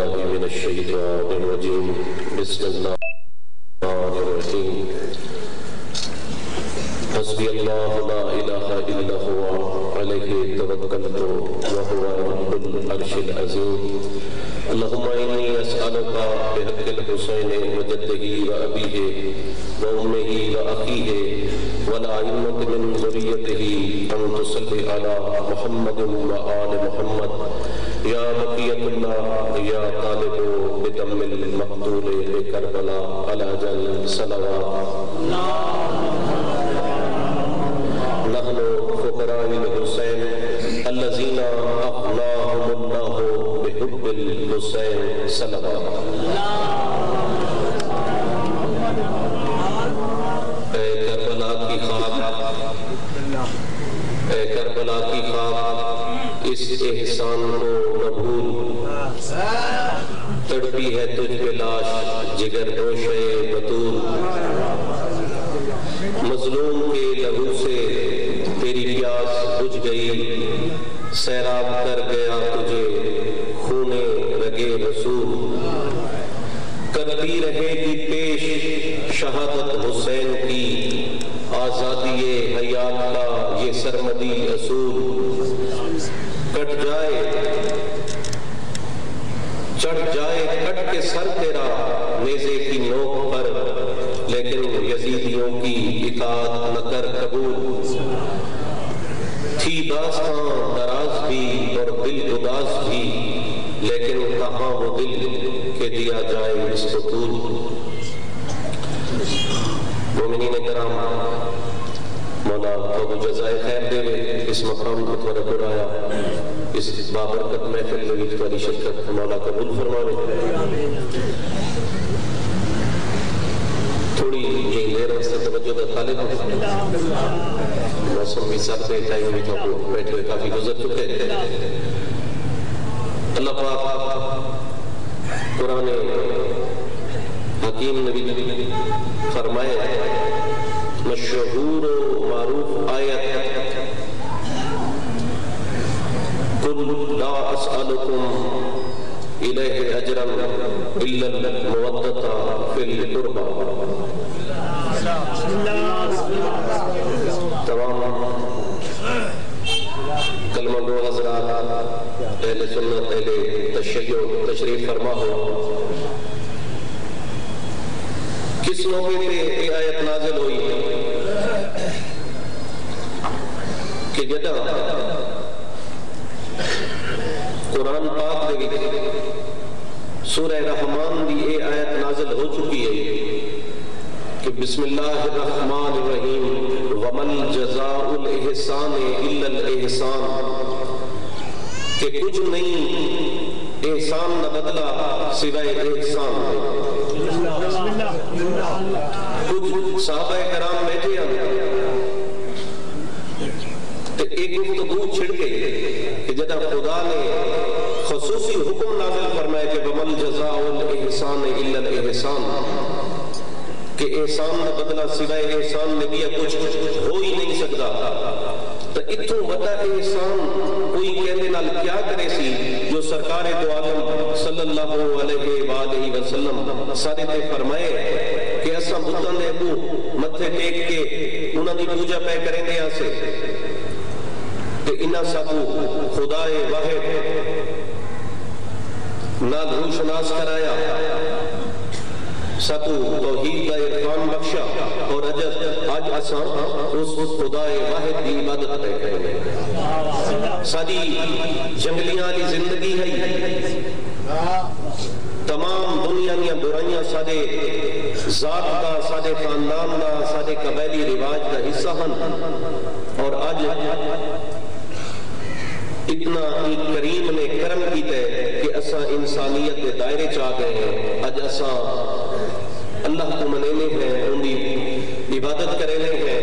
بالله من الشيطان الرجيم بسم الله الرحمن الرحيم حسبي الله لا إله إلا هو عليه توكلت وهو رب العرش العظيم اللهم إني أسألك بحق الحسين وجده وأبيه وأمه وأخيه والأئمة من ذريته أن تصلي على محمد وآل محمد يا بقية الله يا طالب بدم المقتول بكربلاء على جل صلوات نحن فقراء الحسين الذين أغناهم الله بحب الحسين صلوات اے کربلا کی خاک اے کربلا کی خاک اس احسان کو نہ بھول تڑپی ہے تجھ پہ لاش جگر گوشے بطول مظلوم کے لہو سے تیری پیاس بجھ گئی سیراب کر گیا تجھے خون رگے رسول کرتی رہے گی پیش شہادت حسین کی آزادی حیات کا یہ سرمدی اصول کٹ جائے چڑھ جائے کٹ کے سر تیرا نیزے کی نوک پر لیکن یزیدیوں کی اطاعت نہ کر قبول تھی داستان دراز بھی اور دل اداس بھی لیکن کہاں وہ دل کہ دیا جائے اس کو طول مومنین کرام مولا ابو جزائے خیر دے اس مقام کو تھوڑا برایا اس بابرکت محفل میں بھی تمہاری شرکت مولا قبول فرمانے تھوڑی یہ لے رہے سے توجہ کا طالب موسم بھی سب سے ٹائم بھی تو بیٹھے ہوئے کافی گزر چکے اللہ پاک قرآن حکیم نبی فرمائے مشہور و معروف آیت قل لا اسألكم الیہ اجرا الا المودۃ فی القربى تمام کلمہ گو حضرات اہل سنت اہل تشیع تشریف فرما ہو کس موقع پہ یہ آیت نازل ہوئی کہ جدہ قرآن پاک دے سورہ رحمان دی یہ آیت نازل ہو چکی ہے کہ بسم اللہ الرحمن الرحیم وَمَنْ جَزَاءُ الْإِحْسَانِ إِلَّا الْإِحْسَانِ کہ کچھ نہیں احسان نہ بدلا سوائے احسان کچھ صحابہ کرام بیٹھے ہیں تو ایک گفتگو چھڑ گئی کہ جدہ خدا نے خصوصی حکم نازل فرمائے کہ وَمَنْ جَزَاءُ الْإِحْسَانِ إِلَّا الْإِحْسَانِ کہ احسان نہ بدلا سوائے احسان نے بھی کچھ ہو ہی نہیں سکتا تو اتوں بتا احسان کوئی کہنے نال کیا کرے سی جو سرکار دو عالم صلی اللہ علیہ وآلہ وسلم سارے تے فرمائے کہ اساں بتاں دے ابو متھے ٹیک کے انہاں دی پوجا پہ کریں دے آسے کہ انہاں سبو خدا واحد نال روشناس کرایا ساتو توحید کا عرفان بخشا اور آج اساں اس خدا واحد کی عبادت پہ کریں ساری جنگلیاں دی زندگی ہے تمام دنیا دیا برائیاں سارے ذات کا سارے خاندان کا سارے قبیلی رواج کا حصہ ہیں اور آج اتنا کریم نے کرم کیتا ہے کہ اساں انسانیت کے دائرے چاہ گئے ہیں آج اساں اللہ کو منینے ہیں ان کی عبادت کرینے ہیں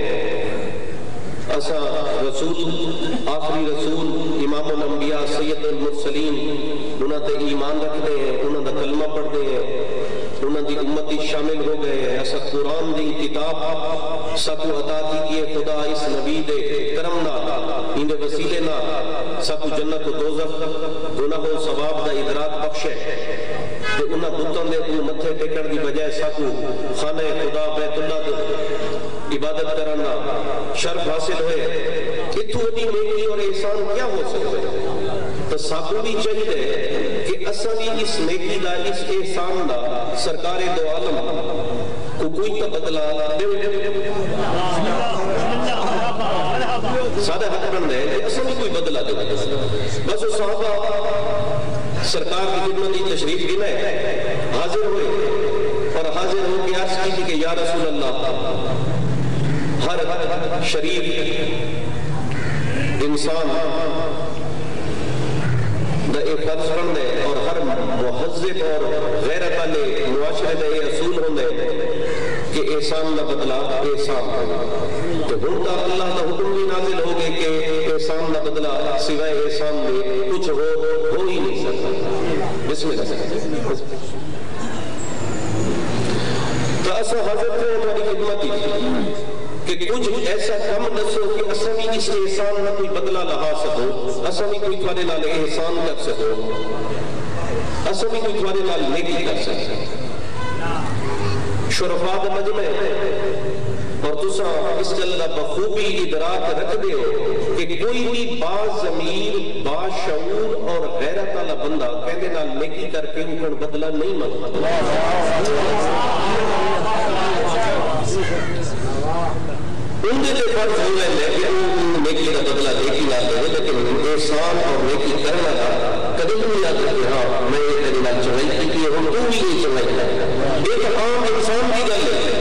اساں رسول آخری رسول امام الانبیاء سید المرسلین انہاں تے ایمان رکھتے ہیں انہاں دا کلمہ پڑھتے ہیں انہوں دی امتی شامل ہو گئے ہیں. اسا قرآن دی کتاب سکو عطا کی کیے خدا اس نبی دے کرم نال اندے وسیلے نال سکو جنت و دوزخ گناہ و ثواب دا ادراک بخشے تے انہاں بتاں دے کو متھے ٹیکن دی بجائے سکو خانہ خدا بیت اللہ دے عبادت کرنا شرف حاصل ہوئے. اتھو دی نیکی اور احسان کیا ہو سکتے ہیں؟ تو ساکو بھی چاہیے کہ اساں بھی اس نیکی دا اس احسان دا سرکار دو عالم کو کوئی تو بدلا دے سادہ حق بندے کہ اساں بھی کوئی بدلا دے. بس وہ صحابہ سرکار کی خدمت دی تشریف گنے حاضر ہوئے اور حاضر ہو کے عرض کی کہ یا رسول اللہ ہر شریف انسان دا ایک فرض بندے اور ہر مہذب اور غیرت والے معاشرے دا یہ اصول ہوندے کہ احسان دا بدلہ احسان تو ہن کا اللہ دا حکم بھی نازل ہو گئے کہ احسان دا بدلہ سوائے احسان دے کچھ ہو ہی نہیں سکتا. بسم اللہ تو ایسا حضرت نے ہماری خدمت دی کہ کچھ ایسا کم دسو کہ اساں بھی اس احسان نہ کوئی بدلہ لگا سکو, اساں بھی کوئی تھوڑے نال احسان کر سکو, اساں بھی کوئی تھوڑے نال نیکی کر سکو. شرفاء دا مجمع اور تساں اس گل دا بخوبی ادراک رکھ دے ہو کہ کوئی بھی با ضمیر با شعور اور غیرت والا بندہ کہندے نال نیکی کر کے ان بدلہ نہیں منگتا. ان دے فرض ہوئے ہیں کہ نیکی کا بدلہ نیکی نہ دے, لیکن احسان اور نیکی کرنا کدی نہیں آتا کہ ہاں میں تیرے نال چڑھائی کی ہوں تو بھی نہیں چڑھائی کرتا. ایک عام انسان کی گل ہے.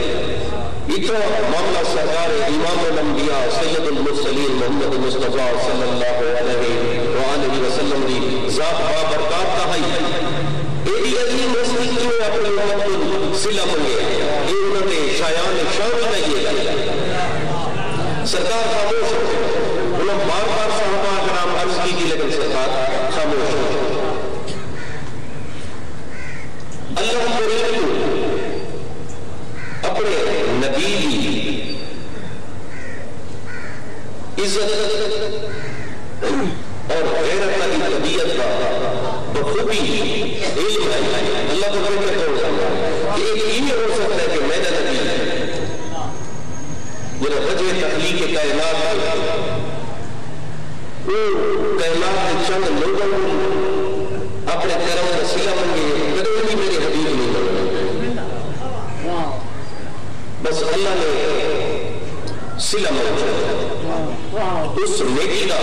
اتنا معاملہ سرکار امام الانبیاء سید المرسلین محمد مصطفیٰ صلی اللہ علیہ وآلہ وسلم دی ذات بابرکات کا ہے. ایڈی عظیم ہستی کیوں اپنے امت کو صلہ منگے یہ انہوں نے شایان شان نہیں ہے. سرکار خاموش ہو, انہوں بار بار صحابہ کرام عرض کی لیکن سرکار خاموش ہو. اللہ مرید کو اپنے نبی عزت اور غیرت کی طبیعت کا بخوبی علم ہے. اللہ کو کرے کہ ایک یہ ہو سکتا ہے کہ میرا نبی میرا وجہ تخلیق کائنات وہ کائنات کے چند لوگوں اپنے کرم کا صلہ منگے کدے بھی میرے حبیب نہیں بنے. بس اللہ نے صلہ منگا اس نیکی کا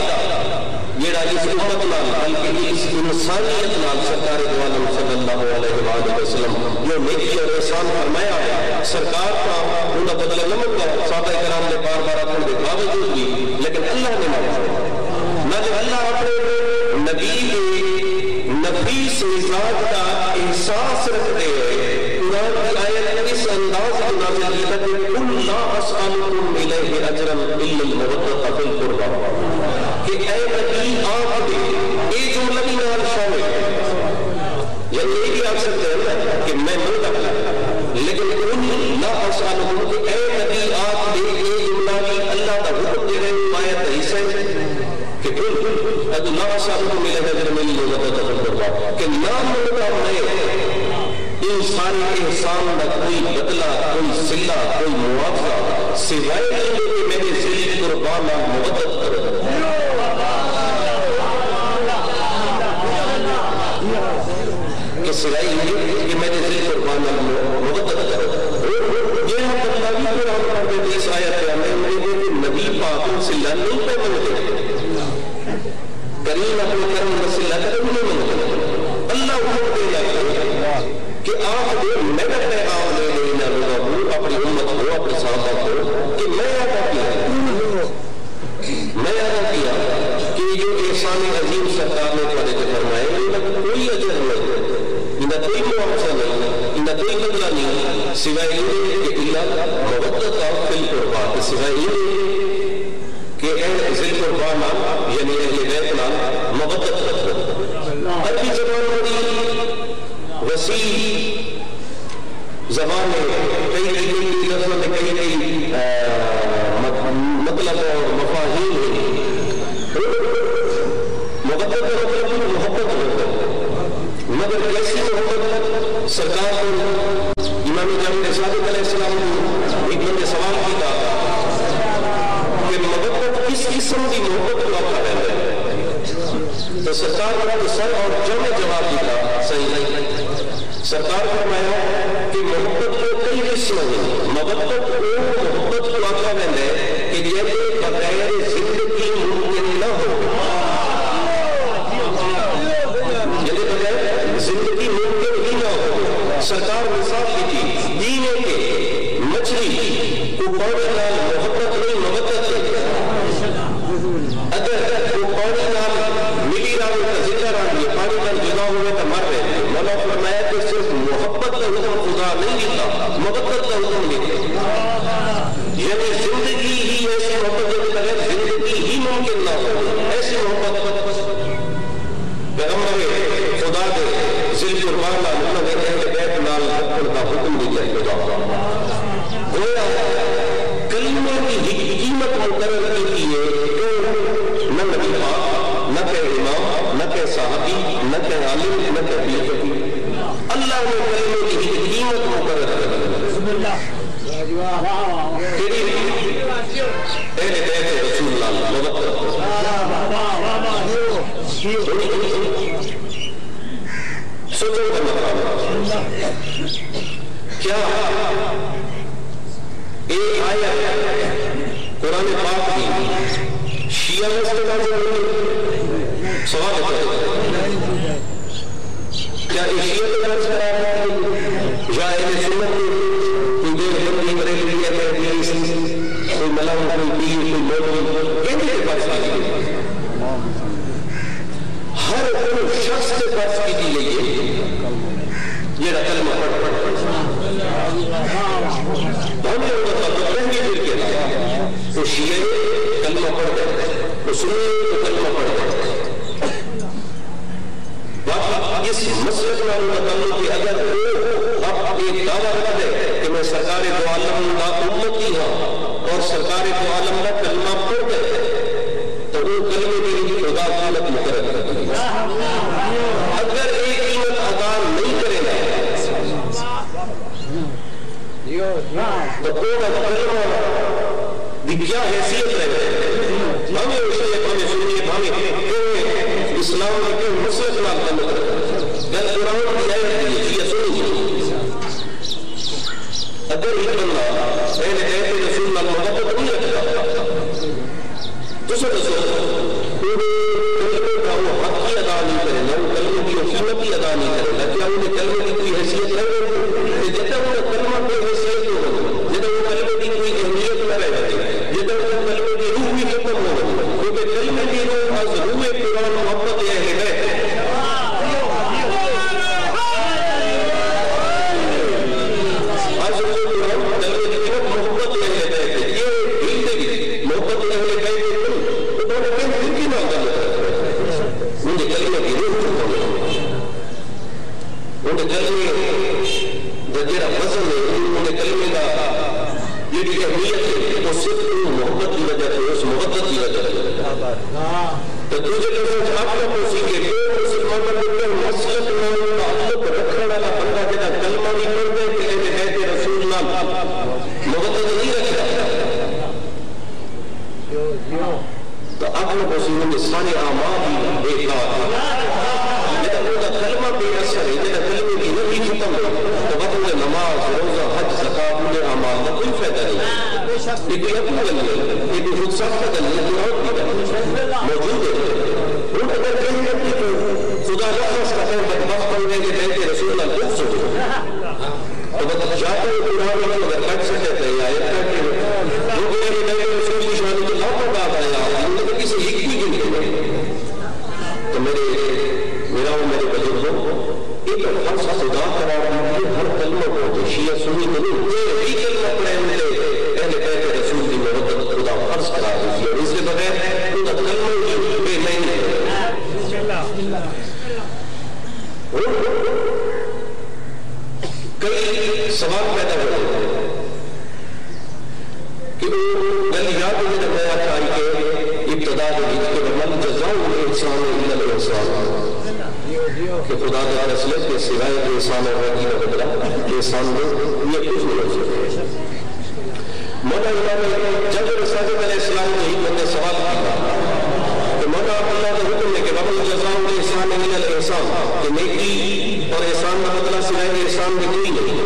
جڑا اس امت نال بلکہ اس انسانیت نال سرکار دو عالم صلی اللہ علیہ وآلہ وسلم جو نیکی اور احسان فرمایا سرکار کا انہوں بدلہ نہ منگا. صحابہ کرام نے بار بار اپنے دے باوجود بھی لیکن اللہ نے مانگا نہ کہ اللہ اپنے نبی کے نفیس مزاج کا احساس رکھتے ہیں. قرآن کی آیت اس انداز کو نازل کی کہ قل لا اسألکم الیہ اجرا الا المودۃ فی القربى کہ اے نبی آپ دے یہ جملہ بھی نال شامل ہے. یعنی یہ بھی آپ سکتے ہیں کہ میں منگا لیکن قل لا اسألکم کہ اے نبی آپ دے یہ جملہ بھی اللہ کا حکم دے رہے آیت حصہ کہ قل لا اسألکم الیہ اجرا الا المودۃ فی القربى کہ نام منگا میں ان سارے احسان کا کوئی بدلہ کوئی صلہ کوئی معاوضہ سوائے نہیں کہ میرے ذل قربان مدد کرو. کہ سوائے نہیں کہ میرے ذل قربان مدد کرو. یہ ہم بدلہ بھی پھر ہم پڑھتے تھے اس آیت میں نبی پاک صلہ نہیں پہ منگتے کریم اپنے کرم میں صلہ کرم نہیں منگتے. اللہ حکم دے جاتے کہ آپ دے محنت میں آپ لے لینا لوگوں کو اپنی امت کو اپنے صحابہ کو کہ میں ادا کیا کہ جو احسان عظیم سرکار نے پڑھے کے فرمائے ان کا کوئی اجر نہیں, ان کا کوئی معاوضہ نہیں, ان کا کوئی بدلہ نہیں سوائے یہ کہ اللہ مودۃ فی القربى کہ سوائے یہ کہ اہل ذی القربى یعنی اہل بیت نال مودت رکھو. عربی زبان بڑی وسیع زبان میں کئی لفظوں میں کئی مطلب اور مفاہیم ہیں. محبت کا مطلب محبت ہوتا ہے، مگر کیسی محبت؟ سرکار کو امام جعفر صادق علیہ السلام نے ایک بندے سوال کیا کہ محبت کس قسم کی محبت کو آپ کہتے ہیں؟ تو سرکار نے سر اور جمع جواب دیا صحیح نہیں. سرکار نے فرمایا کہ محبت کو کئی قسم ہیں. محبت کو آپ کہتے ہیں کہ یہ بغیر زندگی ممکن نہ ہو، زندگی ممکن ہی نہ ہو. سرکار مثال کی تھی دینے کے مچھلی کو پانی نال محبت نہیں محبت ہے. اگر وہ پانی نال ملی رہی تو زندہ رہی ہے، پانی نال جدا ہوئے تو مر رہے ہیں. مولا فرمایا کہ صرف محبت کا حکم خدا نہیں دیتا، محبت کا حکم دیتا. یعنی زندگی ہی ایسی محبت کے بغیر زندگی ہی ممکن نہ ہو، ایسی محبت پیغمبر خدا کے ذل قربان کا مطلب ہے کہ اہل بیت نال رکھنے کا حکم دیا خدا. گویا کلمے کی قیمت مقرر کی ہے کہ نہ نبی پاک، نہ کہ امام، نہ کہ صحابی، نہ کہ عالم، نہ کہ پیر. اللہ نے کلمے کی قیمت مقرر کی. اہل بیت رسول اللہ سوچو کا مطلب کیا ایک آیت قرآن پاک کی شیعہ میں استعمال ہوئی؟ سوال ہے کیا یہ شیعہ کے درس کرا رہا ہے یا اہل سنت کوئی دیر بندی بریل لیا کوئی ملام کوئی پیر کوئی مومن کہنے کے پاس آگئی؟ ہر ان شخص کے پاس کی لئے یہ کلمہ پڑھ ہم نے ان کا پہنی پھر کے لئے تو شیعہ کلمہ پڑھ دے تو سنی تو کلمہ پڑھ دے. اس مسئلہ میں ان کا تعلق کہ اگر وہ اب ایک دعویٰ کر دے کہ میں سرکار دو عالم کا امتی ہوں اور سرکار دو عالم کا کلمہ پڑھ دے تو وہ کلمے کی خدا قیمت مقرر کر دے. اگر ایک قیمت ادا نہیں کرے گا تو کلمہ بھی کیا حیثیت رہے؟ ہمیں اسے ہمیں سنیے ہمیں اسلام میں کوئی مسئلہ نہ کرنا گل قرآن کی آیت یہ سنیے. اگر یہ بندہ اہل بیت رسول اللہ محبت نہیں رکھتا تو پورے کلمے کا وہ حق کی ادا نہیں کرے گا، وہ کلمے کی قیمت کی ادا نہیں کرے گا. کیا انہیں کلمے کی کوئی حیثیت رہ گئی؟ جب تک انہیں کلمہ کوئی حیثیت نہیں ہوگی، جب تک وہ کلمے کی کوئی اہمیت نہ رہ گئی، جب تک وہ کلمے کی روح بھی ختم ہو گئی. کیونکہ کلمے کی روح از روح قرآن محبت اہل بیت سارے اعمال بیکار جب ان کا کلمہ بے اثر ہے، جب کلمے کی روح ہی ختم ہے تو وقت نماز روزہ حج زکات ان اعمال کا کوئی فائدہ نہیں. یہ کوئی اپنی گل نہیں، یہ کوئی خود سخت گل نہیں، کوئی اور بھی گل موجود ہے. ان اگر کہیں گے کہ خدا لفظ کا خیر بدبخت ہو گئے کہ بیت رسول اللہ خوب سوچو تو بس جاتے ہوئے قرآن میں اگر کٹ سکتے تھے یا ایک کٹ کے جو کہ بیت رسول کی شانی کی آپ کو بات ہے آپ ان میں کسی ایک بھی گن گئے تو میرا وہ میرے بزرگوں ایک ہر خدا قرار کہ ہر کلمہ کو شیعہ سنی نہیں یہ بھی کلمہ پڑھے ملے اہل بیت رسول کی محبت خدا فرض کرا دیتی ہے. اس کے بغیر ان کا کلمہ بے نہیں ہے. کئی سوال پیدا ہوئے کہ وہ گل یاد میں نمایا چاہی کہ ابتدا کے بیچ کے ومن جزاء الاحسان الا الاحسان کہ خدا کے فیصلے کے سوائے کہ احسان اور نیکی کا بدلہ احسان میں یہ کچھ نہیں ہو سکتا. مولا امام جب صادق علیہ السلام نے بندے سوال کیا کہ مولا اللہ کا حکم ہے کہ ومن جزاء الاحسان الا الاحسان کہ نیکی اور احسان کا بدلہ سوائے کہ احسان میں کوئی نہیں.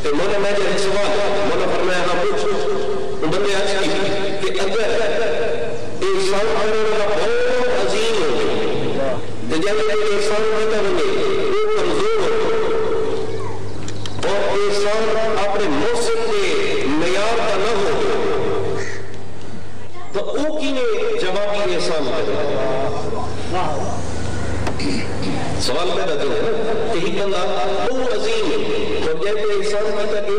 تو مولا میں جب سوال مولا فرمایا ہاں پوچھ بندے آج کی کہ اگر احسان کرنے والا بہت عظیم ہو تو جب احسان ہوتا بندے وہ کمزور ہو اور احسان اپنے موسم کے معیار کا نہ ہو تو وہ کی جوابی احسان کرے. سوال پیدا کرے کہ ہی بندہ بہت عظیم ہے اور جب احسان کیتا کہ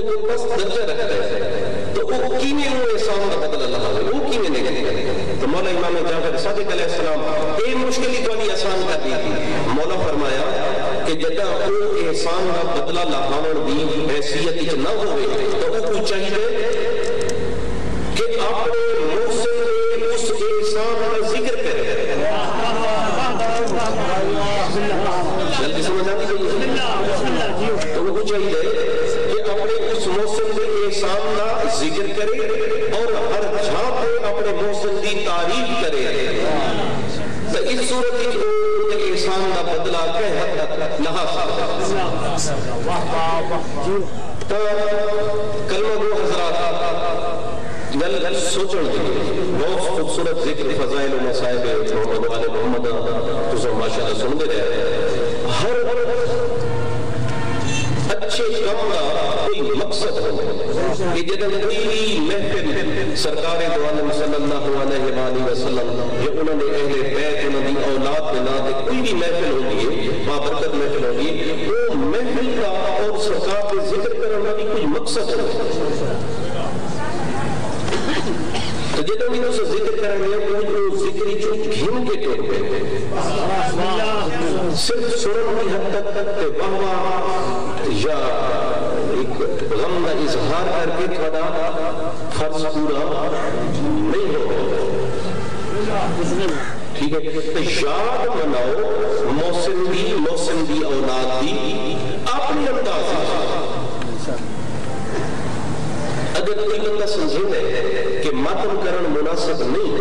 وہ بس درجہ رکھتا ہے تو وہ کینے وہ احسان کا بدلہ لگا ہے وہ کینے نہیں کرے. تو مولا امام جعفر صادق علیہ السلام یہ مشکل ہی کوئی آسان کر دی تھی. مولا فرمایا کہ جدا وہ احسان کا بدلہ لگاون دی حیثیت نہ ہوئے تو وہ کو چاہیے کہ اپنے منہ سے اس احسان کا ذکر کرے. جلدی سمجھ آتی ہے تو وہ چاہیے کہ اپنے اس موسم کے احسان کا ذکر کرے اور ہر جہاں پہ اپنے موسم کی تعریف کرے. تو اس صورت میں احسان کا بدلہ کہ حد تک نہ سکتا. تو کلمہ گو حضرات گل سوچن دی بہت خوبصورت ذکر فضائل و مصائب محمد والے محمد تو ماشاءاللہ سن دے رہے. ہر اچھے کام کا کوئی مقصد ہو کہ جب کوئی بھی محفل سرکار دو عالم صلی اللہ علیہ وآلہ وسلم یا انہوں نے اہل بیت انہوں نے اولاد میں نہ کوئی بھی محفل ہوگی ہے بابرکت محفل ہوگی وہ محفل کا اور سرکار کے ذکر کرنا بھی کوئی مقصد ہو. تو جب ہم اسے ذکر کریں گے وہ ذکری جو گھن کے طور پہ صرف سرن کی حد تک واہ یا ایک غم کا اظہار کر کے تھوڑا فرض پورا نہیں ہو. ٹھیک ہے تو یاد مناؤ موسم بھی اولاد بھی اپنی انداز. اگر کوئی بندہ سمجھے کہ ماتم کرن مناسب نہیں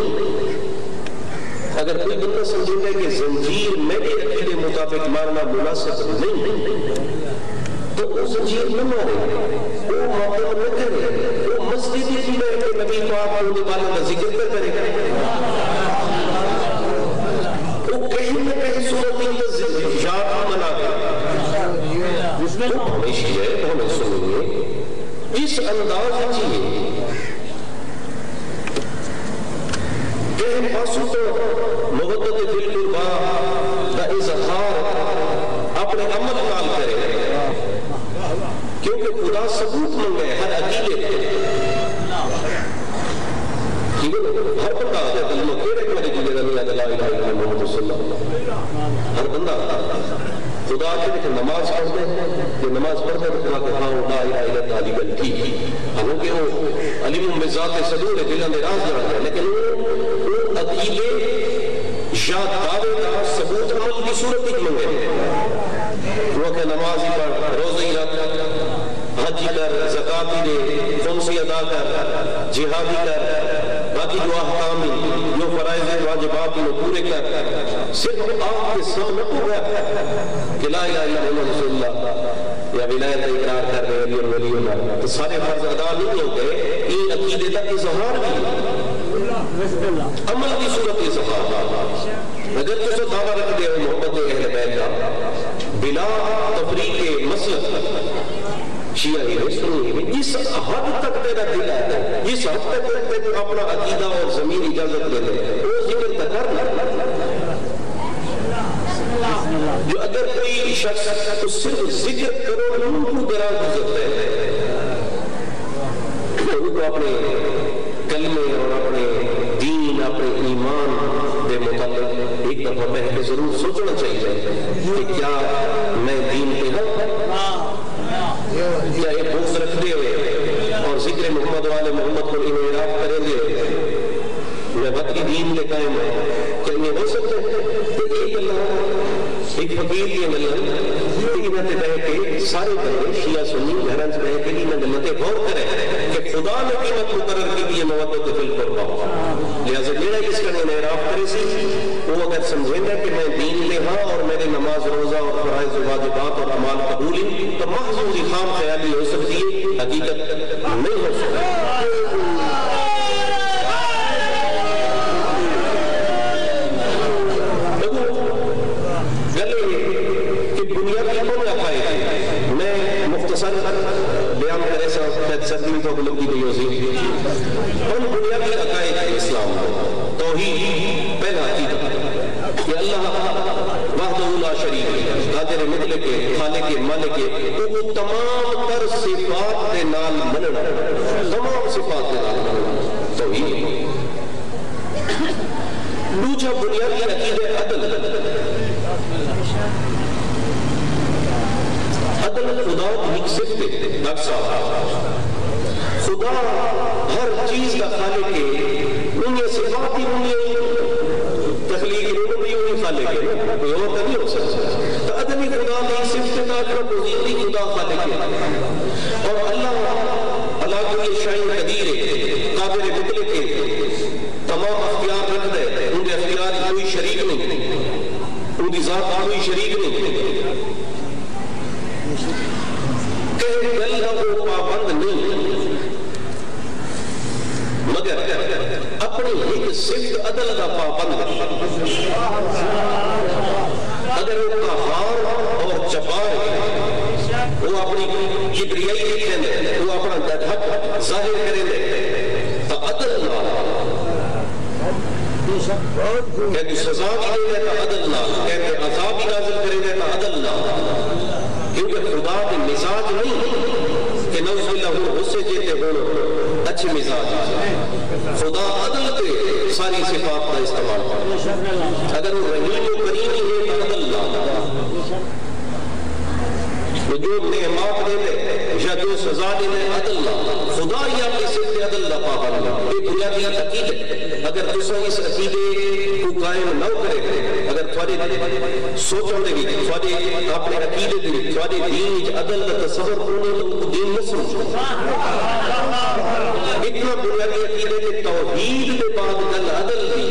اگر کوئی بندہ سمجھے کہ زنجیر میرے عقیدے مطابق مارنا مناسب نہیں تو وہ زنجیر نہ مارے وہ ماتم نہ کرے وہ مسجد ہی میں کہ نبی پاک ہونے والا کا ذکر کر کرے وہ کہیں نہ کہیں صورت میں یاد منا وہ ہمیشہ ہے وہ ہمیں سنیے اس انداز چیئے کہ ہم پاسو تو محبت دل قربا کا اظہار اپنے عمل نال کرے کیونکہ خدا ثبوت منگے ہر عقیدے ٹھیک ہے ہر بندہ آتا ہے دل میں کیڑے کیڑے کی جگہ نہیں آتا لا الہ الا محمد رسول اللہ ہر بندہ خدا کے کہ نماز پڑھتے ہیں کہ نماز پڑھتے ہیں تو کہ ہاں لا الہ الا اللہ علی گل ٹھیک حالانکہ وہ علیم بذات صدور دل اندر راز جڑا ہے لیکن وہ عقیدے یا دعوے کا ثبوت عمل کی صورت ہی منگے وہ کہ نماز ہی پڑھ روزہ ہی رکھ حج ہی کر زکات ہی دے خمس ہی ادا کر جہاد ہی کر باقی جو احکام جو فرائض واجبات ہیں پورے کر صرف آپ کے سامنے پورا کہ لا الہ الا اللہ رسول اللہ یا ولایت اقرار کر رہے علی ولی اللہ تو سارے فرض ادا نہیں ہوتے یہ عقیدے کا اظہار بھی عمل کی صورت اظہار اگر تو دعویٰ رکھ دے محبت اہل بیت کا بلا تفریق مسلک شیعہ ہی سنی ہے جس حد تک تیرا دل ہے جس حد تک تیرا اپنا عقیدہ اور زمین اجازت دے دے وہ ذکر تکر جو اگر کوئی شخص تو صرف ذکر کرو نور دراز گزرتے ہیں ان کو اپنے کلمے اور اپنے دین اپنے ایمان دے متعلق ایک دفعہ پہلے کے ضرور سوچنا چاہیے کہ کیا میں دین پہ ہوں، کیا یہ بغض رکھتے ہوئے اور ذکر محمد والے محمد کو انحراف کریں گے میں وقت کی دین کے قائم ہے؟ کیا یہ ہو سکتا ہے؟ ایک فقیر کی گلتے بہ کے سارے بندے شیعہ سنی گھرانچ بہ کے لیے گلتے غور کریں کہ خدا نے قیمت مقرر کی دیئے محبت فی القربہ، لہذا جیڑا اس کا انحراف کرے سی وہ اگر سمجھیں گا کہ میں دین لے ہاں اور میرے نماز روزہ اور فرائض و واجبات اور اعمال قبولی تو محض خام خیالی ہو سکتی ہے، حقیقت نہیں ہو سکتی۔ بیان کرے سردی تو لگی نہیں ہو سی ان بنیادی عقائد اسلام توحید پہلا عقیدہ کہ اللہ وحدہ لا شریک قادر مطلق خالق مالک وہ تمام تر صفات کے نال مننا، تمام صفات کے نال مننا توحید۔ دوسرا بنیادی عقیدہ عدل، عدل خدا کی صفت ہے۔ ڈاکٹر صاحب خدا ہر چیز کا خالق ہے، انہیں صفات ہی انہیں تخلیق انہوں بھی انہیں خالق ہے، کوئی اور نہیں ہو سکتا۔ تو عدل خدا کی صفت کا پروزیتی خدا خالق ہے، اور اللہ اللہ کو یہ شاہی قدیر ہے، قابل مطلق ہے، تمام اختیار رکھ دے، ان کے اختیار کوئی شریک نہیں، ان کی ذات کوئی شریک نہیں، وہ پابند نہیں، مگر اپنی ایک صفت عدل کا پابند ہے۔ اگر وہ قہار اور جبار ہے، وہ اپنی کبریائی دکھیں دے، وہ اپنا حق ظاہر کریں دے تو عدل نہ کہتے سزا بھی دے دے تو عدل نہ، کہتے عذاب بھی نازل کریں دے تو عدل نہ، کیونکہ خدا کے مزاج نہیں کہ نوز اللہ غصے جیتے ہونا اچھے مزاج، خدا عدل کے ساری صفات کا استعمال کرے، اگر وہ رحیم و کریم ہی ہے تو عدل نہ، وہ جو نعمات دے دے یا جو سزا دے دے عدل نہ، خدا ہی اپنی صفت عدل نہ پابند ہے۔ یہ بنیادی عقیدہ اگر تسا اس عقیدے کو قائم نہ کرے، اگر تھوڑے سوچوں دے بھی تھوڑے اپنے عقیدے دے بھی تھوڑے دین عدل کا تصور کرنے تو دین نہ سمجھو۔ اتنا بنیادی عقیدے کہ توحید کے بعد گل عدل دی،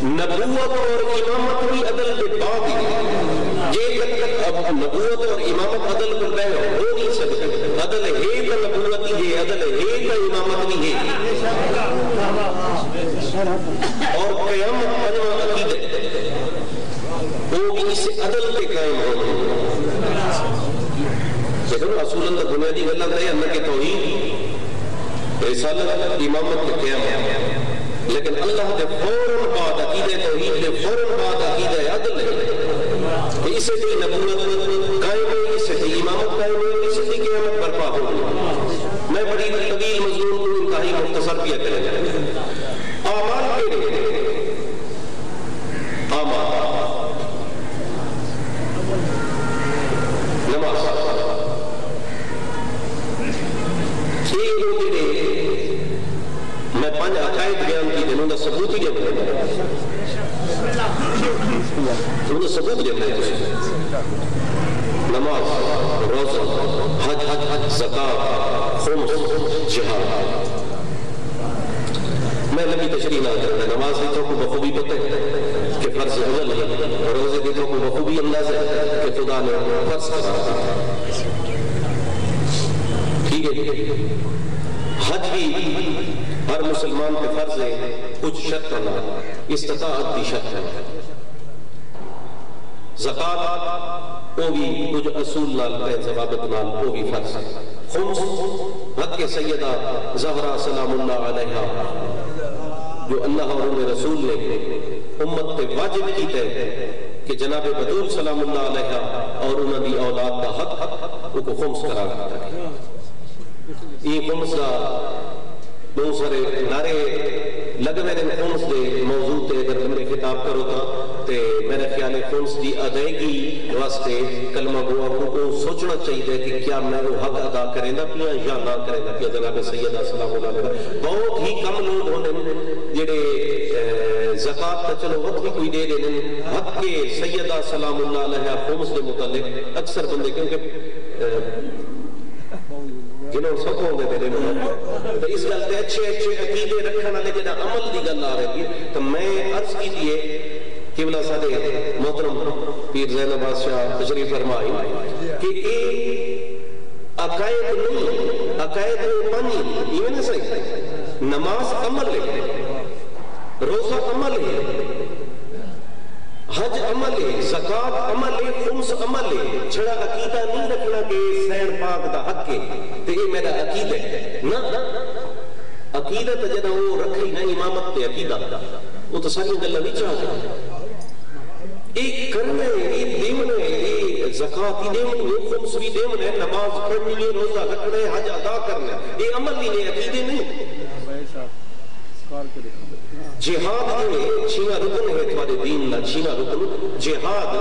نبوت اور امامت بھی عدل کے بعد ہی، یہ اب نبوت اور امامت عدل کو بہ ہو نہیں سکتے، عدل ہے تو نبوت ہی ہے، عدل ہے تو امامت بھی ہے، اور قیامت پنجواں عقیدہ وہ اس عدل کے قائم ہو۔ لیکن رسول اللہ بنیادی غلط ہے اللہ کے توحید رسالت امامت کے قیامت، لیکن اللہ کے فوراً بعد عقیدہ توحید کے فوراً بعد عقیدہ عدل ہے، اسے بھی نبوت قائم ہے، اسے بھی امامت قائم ہے، اسے بھی قیامت برپا ہوگی۔ میں بڑی طویل مضمون کو انتہائی مختصر کیا کریں گے۔ اعمال کے لیے اعمال نماز میں پانچ عقائد بیان کی انہوں نے ثبوت ہی جب انہوں نے ثبوت جب نماز، روزہ، حج، زکاة، خمس، جہاد۔ میں نبی تشریح نہ کرتا، نماز دیتوں کو بخوبی پتہ ہے کہ فرض اول ہے، روزے دیتوں کو بخوبی انداز ہے کہ خدا نے فرض کرا، ٹھیک ہے۔ حج بھی ہر مسلمان کے فرض ہے، کچھ شرط نہ، استطاعت بھی شرط ہے۔ زکاة وہ بھی کچھ اصول نال ہے، ضوابط نال وہ بھی فرض ہے۔ خمس حق کے سیدہ زہرا سلام اللہ علیہا جو اللہ اور انہیں رسول نے امت پہ واجب کی ہے کہ جناب بطول سلام اللہ علیہا اور انہوں دی اولاد کا حق ان کو خمس قرار دیتا ہے۔ یہ خمس کا بہت سارے نعرے لگوے نے خونس دے موضوع تے اگر تمہیں خطاب کرو تھا تے میرے خیال ہے خونس دی ادائیگی واسطے کلمہ گوا کو سوچنا چاہیے کہ کیا میں وہ حق ادا کریں گا پیا یا نہ کریں گا پیا جناب سیدہ سلام اللہ علیہ بہت ہی کم لوگ ہونے جڑے زکاة تا چلو وقت ہی کوئی دے دے حق کے سیدہ سلام اللہ علیہ خونس دے متعلق اکثر بندے کیونکہ جنہوں سب ہوں گے تیرے میں تو اس گل تے اچھے عقیدے رکھنا لے جنہاں عمل دی گل آ رہی ہے تو میں عرض کی دیئے قبلہ سادے محترم پیر زین بادشاہ تشریف فرمائی کہ ایک عقائد نہیں عقائد پانی یہ نہیں صحیح نماز عمل ہے روزہ عمل ہے حج عمل ہے زکاة عمل ہے خمس عمل ہے چھڑا عقیدہ نہیں رکھنا کہ سین پاک دا حق ہے تو یہ میرا عقیدہ ہے نا عقیدہ تا جنہ وہ رکھی نا امامت تے عقیدہ وہ تو ساری گلہ نہیں چاہتا ایک کرنے ایک دیونے ایک زکاة دیونے ایک خمس بھی دیونے نماز پڑھنی ہے روزہ رکھنے حج ادا کرنے یہ عمل نہیں عقیدے نہیں جہاد جو ہے چھینا رکن ہے تمہارے دین نا چھینا رکن جہاد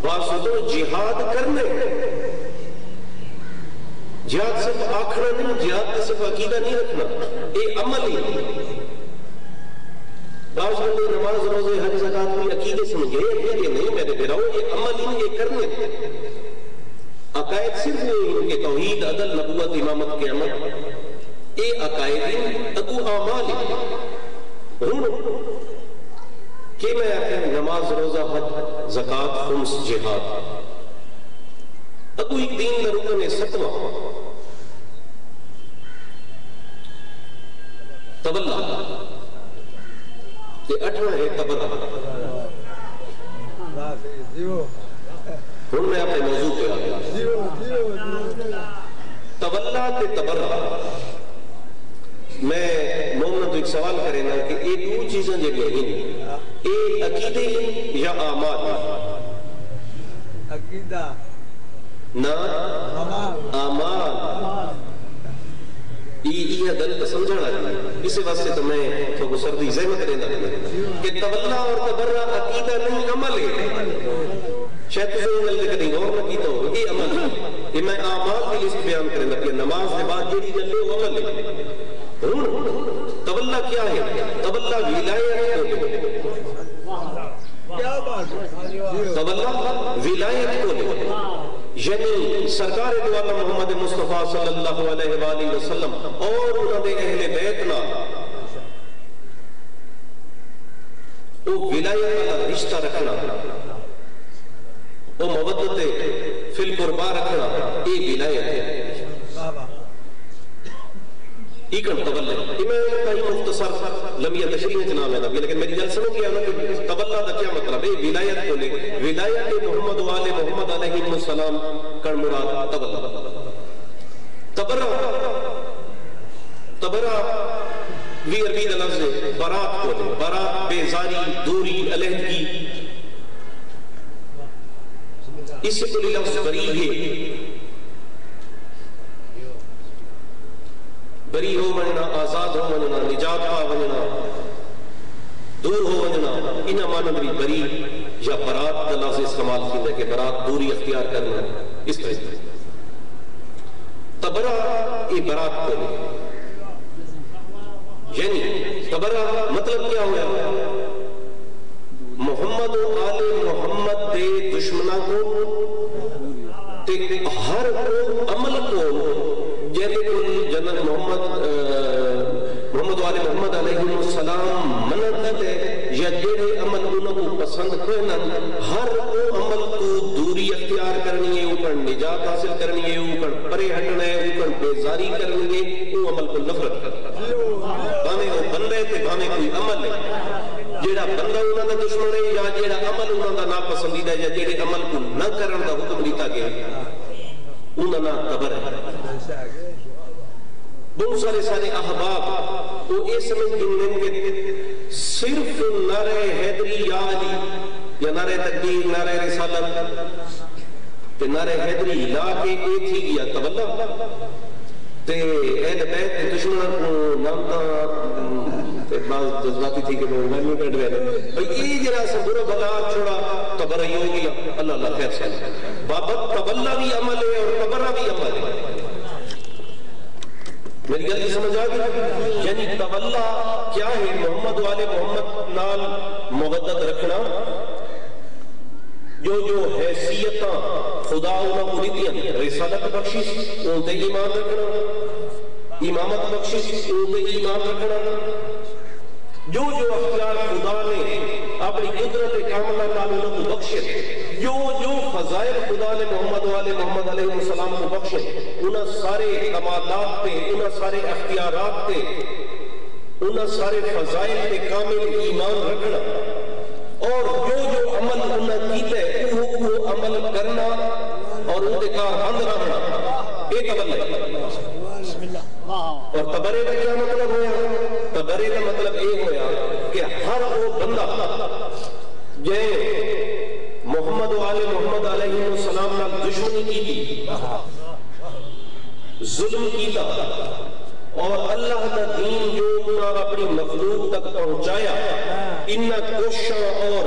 باسدو جہاد کرنے جہاد صرف آکھنا نہیں جہاد صرف عقیدہ نہیں رکھنا اے عمل ہی بعض بندے نماز روزے حج زکاة کوئی عقیدے سمجھے یہ نہیں میرے پیراؤ یہ عمل ہی یہ کرنے عقائد صرف نہیں کہ توحید عدل نبوت امامت قیامت اے عقائد اگو اعمال کہ میں نماز روزہ حج زکاة خمس جہاد اگو ایک دین دا رکن ستواں تبلہ یہ اٹھواں ہے تبلہ ہوں میں اپنے موضوع پہ آگیا تبلہ تے تبرہ میں مومن تو ایک سوال کرے نا کہ یہ دو چیزیں جڑی ہیں یہ عقیدے یا اعمال عقیدہ نہ اعمال یہ دل سمجھنا ہے اسی واسطے تو میں تو سردی زحمت رہنا کہ تولہ اور تبرہ عقیدہ نہیں عمل ہے شاید تو یہ گل کہیں اور نہ کیتا ہو یہ عمل ہے یہ میں اعمال کی لسٹ بیان کریں گا کہ نماز کے بعد جڑی گل ہے وہ عمل ہے تولہ کیا ہے تولہ ولایت کو لے تولہ ولایت کو لے یعنی سرکار دو عالم محمد مصطفیٰ صلی اللہ علیہ وآلہ وسلم اور انہوں نے اہل بیتنا وہ ولایت کا رشتہ رکھنا وہ مودت فی القربہ رکھنا یہ ولایت ہے ایکن تولہ یہ میں کہیں مختصر لمحہ تشریح جناب ہے لیکن میری جل سنو کیا نا کہ تولہ دا کیا مطلب ہے ولایت کو لے ولایت محمد والے محمد علیہ السلام کر مراد تولہ تبرہ بھی عربی دا لفظ ہے برات کو لے برات بیزاری دوری علیحدگی اس سے کوئی لفظ قریب ہے بری ہو ونجنا آزاد ہو ونجنا نجات پا ونجنا دور ہو ونجنا انہا معنی بھی بری یا برات کا لفظ استعمال کی ہے کہ برات دوری اختیار کرنا اس طرح تبرہ ای برات کو لے یعنی تبرہ مطلب کیا ہوا محمد و آل محمد دے دشمنہ کو ہر کو عمل کو جیسے جنرل محمد والے محمد علیہ السلام منت ہے یا جیڑے عمل انہوں کو پسند کرنا ہر وہ عمل کو دوری اختیار کرنی ہے اوپر نجات حاصل کرنی ہے اوپر پرے ہٹنا ہے اوپر بیزاری کرنی ہے وہ عمل کو نفرت کرنا بانے وہ بندے تے بانے کوئی عمل ہے جیڑا بندہ انہوں نے دشمن ہے یا جیڑا عمل انہوں نے ناپسندیدہ ہے یا جیڑے عمل کو نہ کرن دا حکم دیتا گیا انہوں نے تبر ہے بہت سارے احباب وہ یہ سمجھ گئے کہ صرف نعرہ حیدری یا علی یا نعرہ تکبیر نعرہ رسالت کہ نعرہ حیدری لا کے ایک ہی گیا تولہ تے اہل بیت کے دشمنوں کو نامتا بعض جذباتی تھی کہ وہ میں نہیں کر رہے ہیں بھئی یہ جرا سا برا بھلا چھوڑا تبرہ ہی ہو گیا اللہ اللہ خیر سے بابت تبلہ بھی عمل ہے اور تبرہ بھی عمل ہے میری گل کی سمجھ آگئی یعنی تبلہ کیا ہے محمد والے محمد نال مودت رکھنا جو حیثیتاں خدا انہوں کو دیتی رسالت بخشش ان تے ایمان رکھنا امامت بخشش ان تے ایمان رکھنا جو اختیار خدا نے اپنی قدرت کاملہ نال انہوں کو بخشے جو فضائل خدا نے محمد والے محمد علیہ السلام کو بخشے انہاں سارے کمالات پہ انہاں سارے اختیارات پہ انہاں سارے فضائل پہ کامل ایمان رکھنا اور جو عمل انہاں کیتے وہ عمل کرنا اور ان کے کار بند رہنا یہ تبلہ ہے اور تبرے کا کیا مطلب ہویا تبرے کا مطلب یہ ہویا کہ ہر وہ بندہ جے محمد والے محمد علیہ السلام نال دشمنی کی تھی ظلم کیتا اور اللہ کا دین جو انہاں اپنی مخلوق تک پہنچایا انہاں کوششاں اور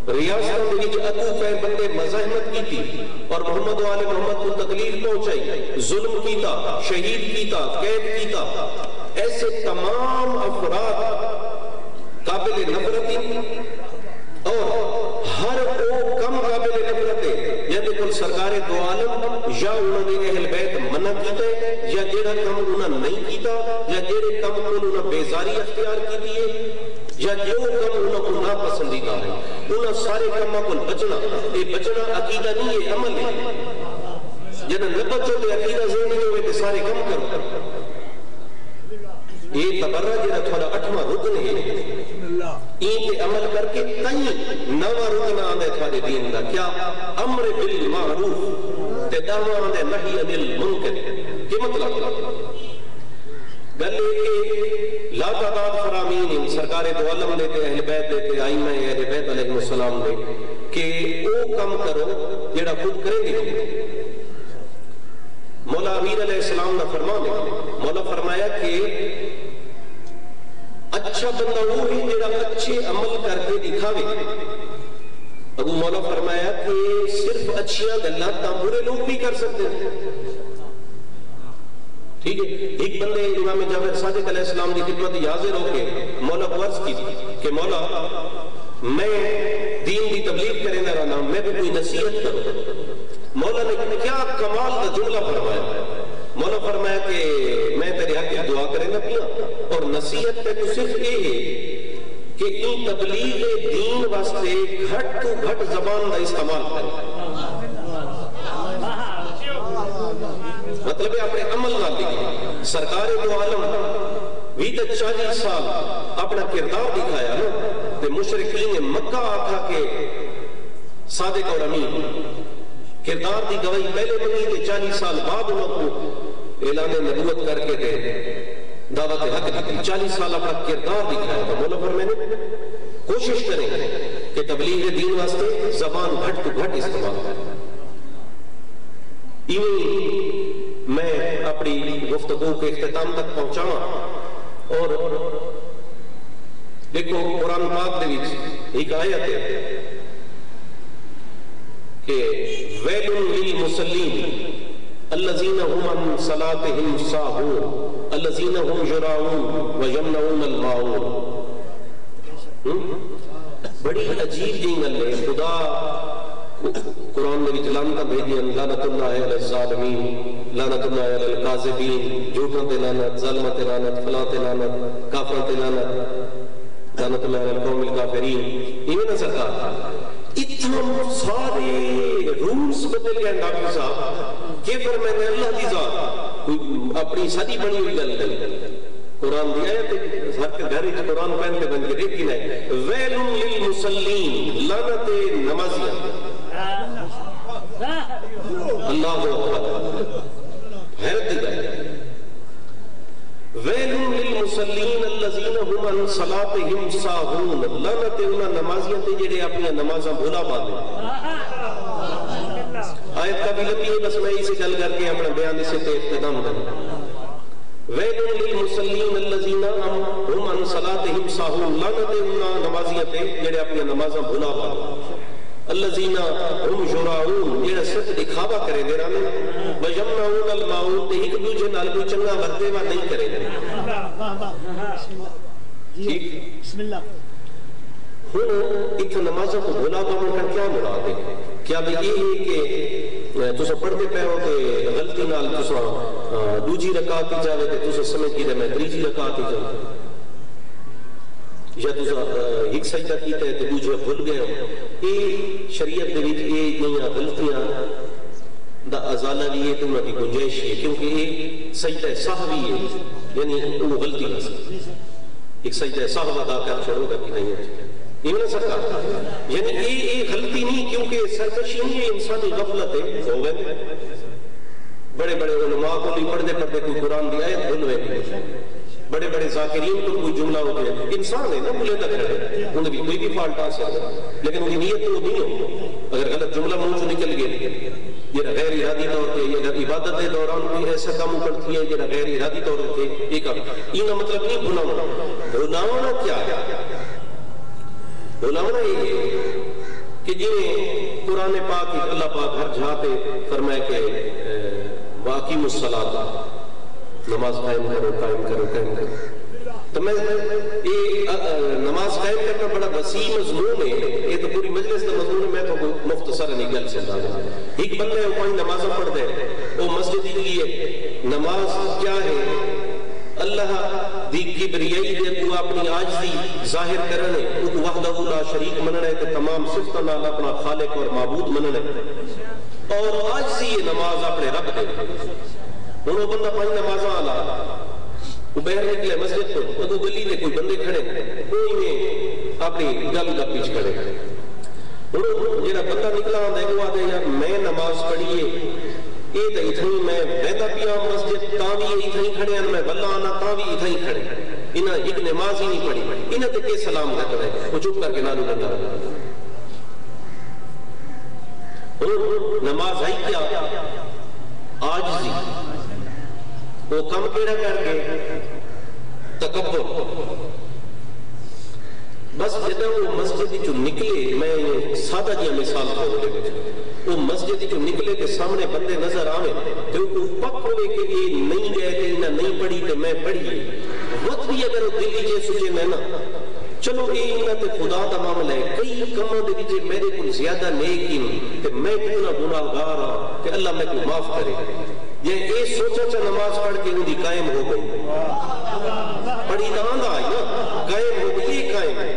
ریاستوں کے لیے اتو پہ بندے مزاحمت کی تھی اور محمد والے محمد کو تکلیف پہنچائی ظلم کیتا شہید کیتا قید کیتا ایسے تمام افراد قابل نفرتی اور ہر وہ کم قابل نفرتے جیسے کل سرکار دو عالم یا انہوں نے اہل بیت منع کیتے یا جیڑا کم انہوں نہیں کیتا یا جیڑے کم انہوں بیزاری اختیار کی دیئے یا جو کم انہوں کو ناپسندیدہ ہے انہوں سارے کمہ کو بچنا یہ بچنا عقیدہ نہیں ہے عمل ہے جنہوں نے بچو کہ عقیدہ ذہنی ہوئے کہ سارے کم کرو یہ تبرہ جنہا تھوڑا اٹھواں رکن ہے این پہ عمل کر کے تئیں نواں رکن آندے تھوڑے دین دا کیا امر بالمعروف تے دعویٰ آندے نہی عن المنکر کی مطلب گلے کے لا تعداد فرامین سرکار دو علم دیتے اہل بیت دیتے آئمہ اہل بیت علیہ السلام دے کہ او کم کرو جیڑا خود کریں گے مولا امیر علیہ السلام نے فرمانے مولا فرمایا کہ اچھا بندہ وہ ہے جیڑا اچھے عمل کر کے دکھاوے ابو مولا فرمایا کہ صرف اچھیاں گلات تاں برے لوگ بھی کر سکتے ہیں ٹھیک ہے ایک بندے امام جعفر صادق علیہ السلام کی خدمت حاضر ہو کے مولا کو عرض کی کہ مولا میں دین کی تبلیغ کریں گا رہنا میں بھی کوئی نصیحت کروں مولا نے کیا کمال کا جملہ فرمایا مولا فرمایا کہ میں تیرے حق کی دعا کریں گا پیا اور نصیحت پہ تو صرف یہ ہے کہ ان تبلیغ دین واسطے گھٹ تو گھٹ زبان کا استعمال کریں مطلب ہے اپنے عمل نہ لکھیں سرکار دو عالم 20-40 سال اپنا کردار دکھایا نا کہ مشرکین مکہ آکھا کے صادق اور امین کردار دی گواہی پہلے بنی کہ 40 سال بعد انہوں کو اعلان نبوت کر کے دے دعوت حق دی 40 سال اپنا کردار دکھایا تو مولا پر میں نے کوشش کریں کہ تبلیغ دین واسطے زبان گھٹ تو گھٹ استعمال کریں میں اپنی گفتگو کے اختتام تک پہنچاؤں اور دیکھو قرآن پاک دے وچ ایک آیت ہے کہ ویل للمصلین الذین هم عن صلاتهم ساہون الذین هم یراؤون ویمنعون الماعون بڑی عجیب جی گل ہے خدا قرآن میں لعنتاں بھیجیاں لعنت اللہ علی الظالمین لعنت اللہ علی الکاذبین جھوٹاں تے لعنت ظالماں تے لعنت فلاں تے لعنت کافراں تے لعنت لعنت اللہ علی القوم الکافرین یہ نہ سرکار اتنا سارے رولز بدل گئے ڈاکٹر صاحب کہ فرمایا اللہ دی ذات اپنی سادی بنی ہوئی گل کر قرآن دیا ہے تو ہر کے گھر وچ قرآن پہن کے بن کے دیکھی نہیں ویل للمصلین لعنت نمازیاں اللہ اکبر حیرت دی گل ویل للمصلین الذین هم عن صلاتهم ساہون لعنت انہاں نمازیاں تے جڑے اپنی نمازاں بھولا پاندے آیت کا بھی لمبی ہے، بس میں اسے گل کر کے اپنا بیان اسے تے اختتام کروں. وَيْلٌ لِّلْمُصَلِّينَ الَّذِينَ هُمْ عَنْ صَلَاتِهِمْ سَاهُونَ. لعنت ہے انہاں نمازیاں تے جڑے اپنی نمازاں بھلا پاندے. الَّذِينَ هُمْ يُرَاءُونَ جڑے صرف دکھاوا کرے دے رہنے. وَيَمْنَعُونَ الْمَاعُونَ تے ایک دوجے نال کوئی چنگا ورتاوا نہیں کرے دے. ٹھیک بسم اللہ. ہن ایک نمازوں کو بھلا پاون کا کیا مراد ہے؟ کیا بھی یہ ہے کہ تسا پڑھتے پے ہو کہ غلطی نال تسا دوجی رکعت ہی جاوے تے تسا سمجھ کے میں تیجی رکعت ہی جاؤں، یا تسا ایک سجدہ کیتا ہے تے دوجے بھول گئے ہو؟ یہ شریعت دے وچ یہ نہیں غلطیاں دا ازالہ بھی ہے تے انہاں دی گنجائش ہے، کیونکہ یہ سجدہ سہوی ہے، یعنی وہ غلطی نہ سی ایک سجدہ سہو ادا کر چھوڑو گا کہ نہیں ہے یہ نہ سکتا، یعنی یہ غلطی نہیں، کیونکہ سرکشی نہیں ہے، انسانی غفلت ہے. ہوئے بڑے بڑے علماء کو بھی پڑھتے پڑھتے کوئی قرآن دی آیت بھول ہوئے، بڑے بڑے ذاکرین کو کوئی جملہ ہو گیا، انسان ہے نا بھولے تک کھڑے، انہیں بھی کوئی بھی فالٹ آ سکتا، لیکن ان کی نیت تو نہیں ہو. اگر غلط جملہ منہ سے نکل گیا یہ غیر ارادی طور پہ، یہ عبادت کے دوران کوئی ایسا کام کرتی ہے جو غیر ارادی طور پہ یہ کام، یہ مطلب نہیں بھلاونا. بھلاونا کیا ہے؟ بھلاونا یہ ہے کہ جی قرآن پاک اللہ پاک ہر جہاں پہ فرمائے کہ وَأَقِیمُوا الصَّلَاةَ، نماز قائم کرو قائم کرو قائم کرو. تو میں یہ نماز قائم کرنا بڑا وسیع مضمون ہے، یہ تو پوری مجلس کا مضمون ہے، میں تو مختصر نہیں گل سکتا. ایک بندہ ہے وہ پانچ نمازوں پڑھتا ہے، وہ مسجد کے لیے نماز کیا ہے؟ اللہ دی کبریائی دے کو اپنی عاجزی ظاہر کرنے، وہ وحدہ لا شریک مننا ہے کہ تمام صفتوں نال اپنا خالق اور معبود مننا ہے، اور عاجزی یہ نماز اپنے رب دے. وہ بندہ پانچ نمازاں آلا وہ باہر نکلے مسجد کو، وہ گلی میں کوئی بندے کھڑے کوئی میں اپنی گل کا پیچھ کھڑے. جہاں بندہ نکلا آتا ہے وہ آتا ہے یار میں نماز پڑھیے یہ تو اتنی میں بہتا پیا مسجد تاں بھی اتنی کھڑے ہیں، میں بلا آنا تاں بھی اتنی کھڑے، انہاں ایک نماز ہی نہیں پڑھی، انہاں تے کے سلام نہ کرے، وہ چپ کر کے نالو بندہ رہا. نماز ہے کیا؟ عاجزی. وہ کم کیڑا کر کے تکبر. بس جدہ وہ مسجد جو نکلے، میں سادہ جی مثال کھولے وہ مسجد جو نکلے کے سامنے بندے نظر آوے تو وہ پک ہوئے کہ یہ نہیں گئے کہ انہیں نہیں پڑھی تو میں پڑھی وقت بھی اگر دلی جے سوچے میں نا چلو یہ انہیں تے خدا دا معاملہ ہے، کئی کموں دے وچ میرے کو زیادہ نیک ہی تے میں کتنا گناہگار ہاں کہ اللہ میں کو معاف کرے. یہ سوچا چا نماز پڑھ کے ان کی قائم ہو گئی، پڑھی تو آندا ہے نا قائم ہو گئی، یہ قائم ہے.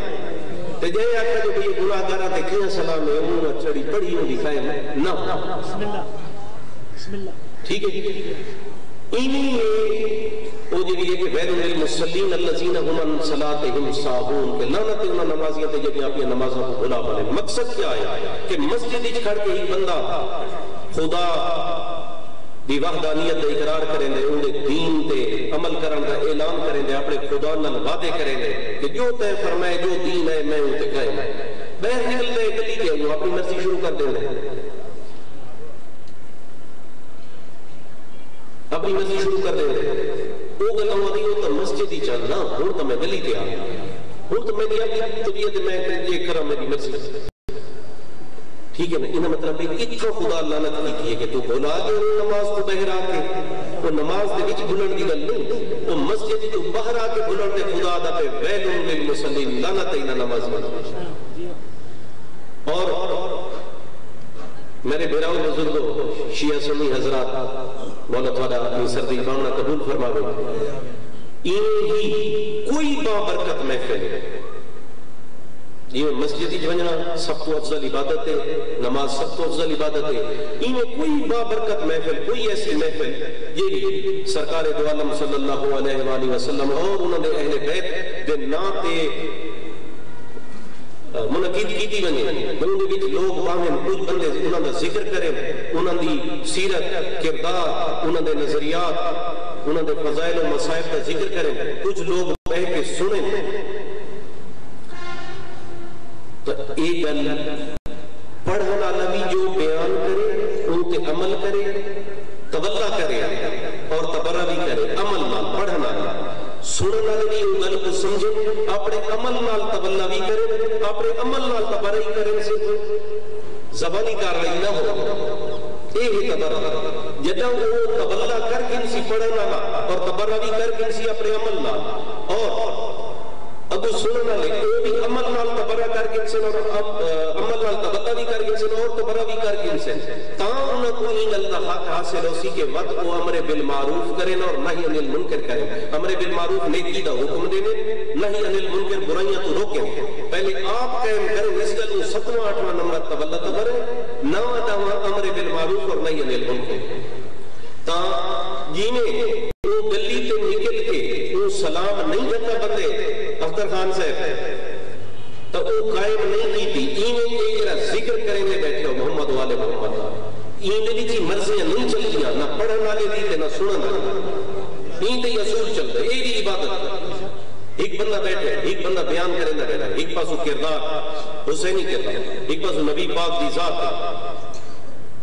تے جے آکھا جو یہ گناہگاراں تے کیاں سلام ہے انہاں چڑھی پڑھی ان کی قائم ہے نہ. بسم اللہ بسم اللہ. ٹھیک ہے انہی میں وہ جو یہ کہ وَيْلٌ لِّلْمُصَلِّينَ الَّذِينَ هُمْ عَنْ صَلَاتِهِمْ سَاهُونَ کہ لعنت ہے انہاں نمازیاں تے جڑے اپنی نمازاں کو بھلا پڑے. مقصد کیا ہے کہ مسجد وچ کھڑ کے ایک بندہ خدا دی وحدانیت دا اقرار کریں دے، ان دے دین تے عمل کرن دا اعلان کریں دے، اپنے خدا نال وعدے کریں دے کہ جو تے فرمائے جو دین ہے میں ان تے قائم ہے. بہر نکل دے گلی کے وہ اپنی مرضی شروع کر دیں دے، اپنی مرضی شروع کر دیں دے. وہ گلا ہوا دی وہ تو مسجد ہی چلنا، ہوں تو میں گلی تے آ گیا، ہوں تو میں اپنی طبیعت میں یہ کرا میری مرضی. ٹھیک ہے نا؟ انہیں مطلب ہے اتنا خدا لعنت کی ہے کہ تو بولا گے نماز کو بہر آ کے وہ نماز دے وچ بھولن دی گل نہیں، وہ مسجد تو باہر آ کے بھولن دے خدا دا پہ ویلٌ للمصلین لعنت ہے انہیں نماز میں. اور میرے بیراؤ بزرگوں شیعہ سنی حضرات مولا تعالیٰ اپنی سردی مانگنا قبول فرماوے، انہیں ہی کوئی بابرکت محفل یہ مسجد ہی ونجنا سب تو افضل عبادت ہے، نماز سب تو افضل عبادت ہے. انہیں کوئی بابرکت محفل، کوئی ایسی محفل یہ سرکار دو عالم صلی اللہ علیہ وآلہ وسلم اور انہوں نے اہل بیت دے نام تے منعقد کی ونجے انہوں نے لوگ باہیں کچھ بندے انہوں نے ذکر کریں، انہوں نے سیرت کردار، انہوں نے نظریات، انہوں نے فضائل و مصائب کا ذکر کریں، کچھ لوگ بیٹھ کے سنیں. تو ایک گل پڑھنا نبی جو بیان کرے عمل نال پڑھنا سننا دی او گل کو سمجھے اپنے عمل نال تبلا بھی کرے اپنے عمل نال تبرئی کرے سے زبانی کاروائی نہ ہو اے ہی تبرہ جدہ وہ تبلا کر کنسی پڑھنا اور تبرہ بھی کر کنسی اپنے عمل نال اور اگو سننا لے وہ بھی عمل نال تبرہ کر کنسن اور عمل نال تبلا بھی کر کنسن اور تبرہ بھی کر کنسن تاں انہوں کو ہی اللہ حق حاصل اسی کے وقت وہ امر بالمعروف کریں اور نہی عن المنکر کریں امر بالمعروف نیکی دا حکم دینے نہی عن المنکر برائیاں تو روکیں پہلے آپ قائم کریں اس گل میں 7واں 8واں نمبر تبلا تبرہ 9واں 10واں امر بالمعروف اور نہی عن المنکر تاں جینے وہ گلی تے نکل کے وہ سلام نہیں کرتا بندے اختر خان صاحب تو وہ قائم نہیں کی تھی ایمیں ایک جرہ ذکر کریں گے بیٹھے ہو محمد والے محمد ایمیں بھی تھی مرضیاں نہیں چل گیا نہ پڑھن والے دیتے نہ سنن والے این تے اصول چلتا ہے ایری عبادت ایک بندہ بیٹھے ایک بندہ بیان کریں نہ بیٹھا ایک پاسو کردار حسینی کردار ایک پاسو نبی پاک دی ذات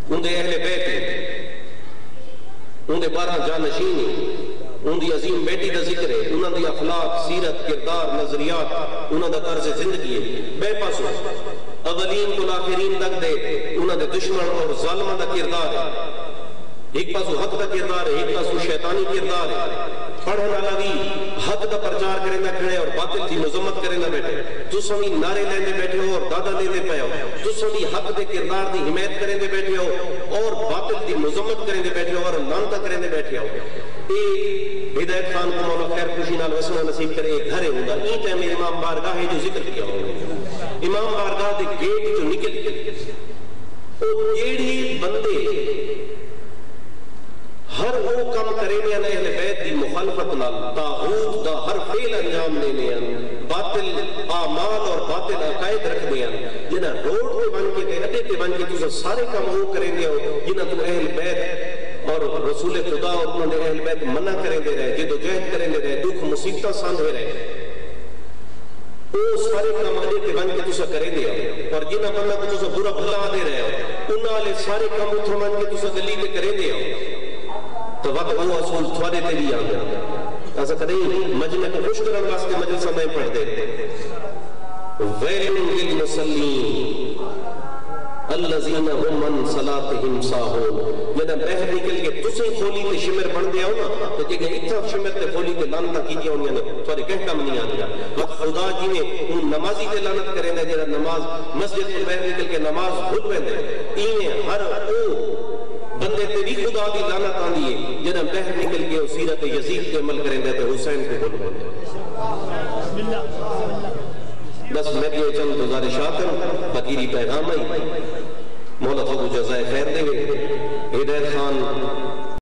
ان دے اہل بیت ان دے 12 جانشینی ان دی عظیم بیٹی دا ذکر ہے انہوں دی اخلاق سیرت کردار نظریات انہوں دا طرز زندگی ہے بے پاسو اولین تو آخرین تک دے انہوں دے دشمن اور ظالمہ دا کردار ہے ایک پاسو حق دا کردار ہے ایک پاسو شیطانی کردار ہے پڑھنا لگی حق دا پرچار کریں نہ کھڑے اور باطل کی مذمت کریں نہ بیٹھے تو سمی نعرے لینے بیٹھے ہو اور دادا لینے پہ ہو تو سمی حق دے کردار دی حمایت کریں دے بیٹھے ہو اور باطل کی مذمت کریں دے بیٹھے ہو اور لعنت کریں دے بیٹھے ہو ہدایت خان کو مولا خیر خوشی نال وسنا نصیب کرے ایک گھر ہوگا این ٹائم امام بارگاہ جو ذکر کیا ہوگا امام بارگاہ دے گیٹ جو نکل کے او جیڑی بندے ہر وہ کام کرے میں اہل بیت دی مخالفت نال طاغوت دا ہر فعل انجام دینے ہیں باطل اعمال اور باطل عقائد رکھ دیا جنہ روڈ پہ بن کے دے اڈے پہ بن کے تو سارے کام وہ کریں گے جنہ تو اہل بیت اور رسول خدا اور انہوں نے اہل بیت منع کریں دے رہے جد و جہد کریں دے رہے دکھ مصیبتہ ساندھے رہے وہ سارے کام اڈے پہ بن کے تو کریں دے اور جنہ بندہ کو تو برا بھلا دے رہے انہوں نے سارے کام اتھو بن کے تو گلی پہ کریں دے تو وقت وہ اصول تھوڑے تے بھی آگیا ایسا کدیں مجلے کو خوش کرن واسطے مجلسہ میں پڑھ دیتے ویل للمصلین الذین هم عن صلاتهم ساہون جنہاں بہر نکل کے تسے کھولی تے شمر بن دیا ہو نا تو جگہ اتنا شمر تے کھولی تے لانتا کی دیا ہونی ہے تھوڑے کہیں کم نہیں آدیا وقت خدا جی نے ان نمازی تے لانت کریں دے جنہاں نماز مسجد میں بہر نکل کے نماز بھول بندے انہیں ہر او بندے تے بھی خدا دی لعنت آندی ہے جنہاں بہر نکل کے سیرت یزید کے عمل کریں دیتے حسین کو بول بولتے بس میں یہ چند گزارشات فقیری پیغام ہے مولا فضل جزائے خیر دے ہدایت خان